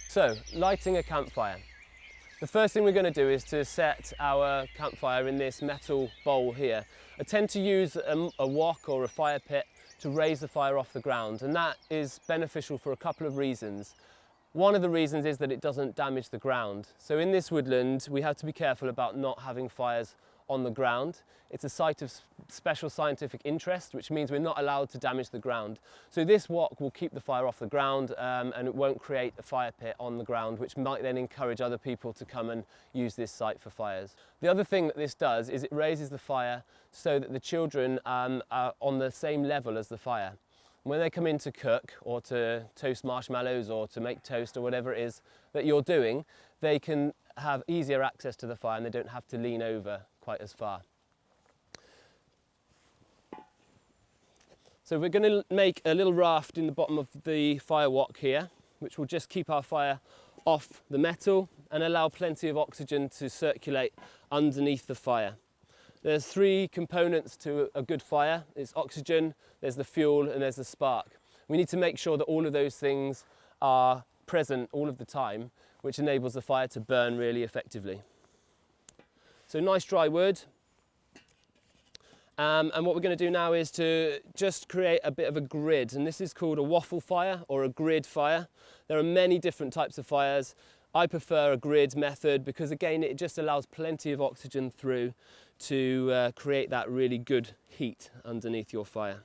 So, lighting a campfire. The first thing we're going to do is to set our campfire in this metal bowl here. I tend to use a wok or a fire pit to raise the fire off the ground, and that is beneficial for a couple of reasons. One of the reasons is that it doesn't damage the ground. So in this woodland, we have to be careful about not having fires on the ground. It's a site of special scientific interest, which means we're not allowed to damage the ground. So this wok will keep the fire off the ground and it won't create a fire pit on the ground, which might then encourage other people to come and use this site for fires. The other thing that this does is it raises the fire so that the children are on the same level as the fire. When they come in to cook or to toast marshmallows or to make toast or whatever it is that you're doing, they can have easier access to the fire and they don't have to lean over quite as far. So we're going to make a little raft in the bottom of the fire wok here, which will just keep our fire off the metal and allow plenty of oxygen to circulate underneath the fire. There's three components to a good fire. It's oxygen, there's the fuel, and there's the spark. We need to make sure that all of those things are present all of the time, which enables the fire to burn really effectively. So nice dry wood. And what we're going to do now is to just create a bit of a grid, and this is called a waffle fire or a grid fire. There are many different types of fires. I prefer a grid method because again it just allows plenty of oxygen through to create that really good heat underneath your fire.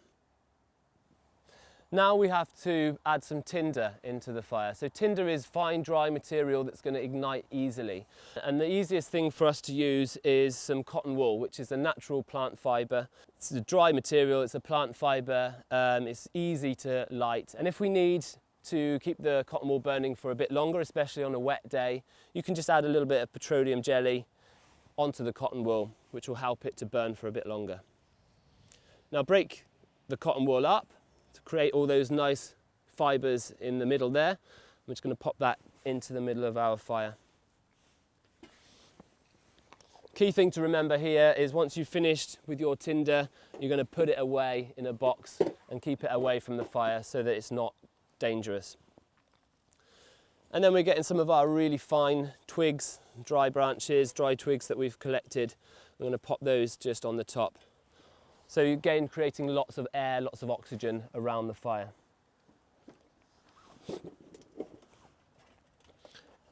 Now we have to add some tinder into the fire. So tinder is fine dry material that's going to ignite easily. And the easiest thing for us to use is some cotton wool, which is a natural plant fibre. It's a dry material, it's a plant fibre, it's easy to light. And if we need to keep the cotton wool burning for a bit longer, especially on a wet day, you can just add a little bit of petroleum jelly onto the cotton wool, which will help it to burn for a bit longer. Now break the cotton wool up to create all those nice fibres in the middle there. I'm just going to pop that into the middle of our fire. Key thing to remember here is once you've finished with your tinder, you're going to put it away in a box and keep it away from the fire so that it's not dangerous. And then we're getting some of our really fine twigs, dry branches, dry twigs that we've collected. We're going to pop those just on the top. So again, creating lots of air, lots of oxygen around the fire.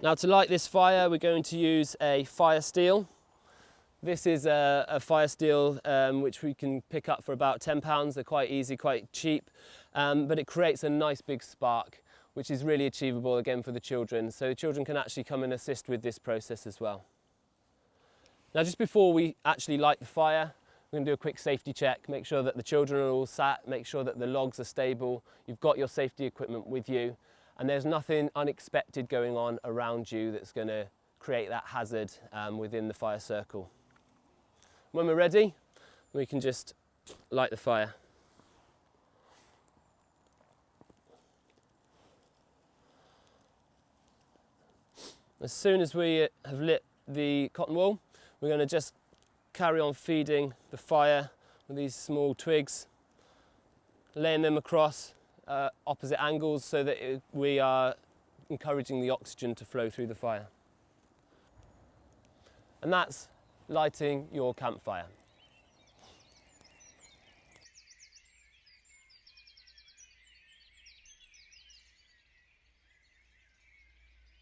Now to light this fire, we're going to use a fire steel. This is a fire steel which we can pick up for about £10. They're quite easy, quite cheap, but it creates a nice big spark, which is really achievable again for the children. So children can actually come and assist with this process as well. Now just before we actually light the fire, we're going to do a quick safety check, make sure that the children are all sat, make sure that the logs are stable, you've got your safety equipment with you, and there's nothing unexpected going on around you that's going to create that hazard within the fire circle. When we're ready, we can just light the fire. As soon as we have lit the cotton wool, we're going to just carry on feeding the fire with these small twigs, laying them across opposite angles so that we are encouraging the oxygen to flow through the fire. And that's lighting your campfire.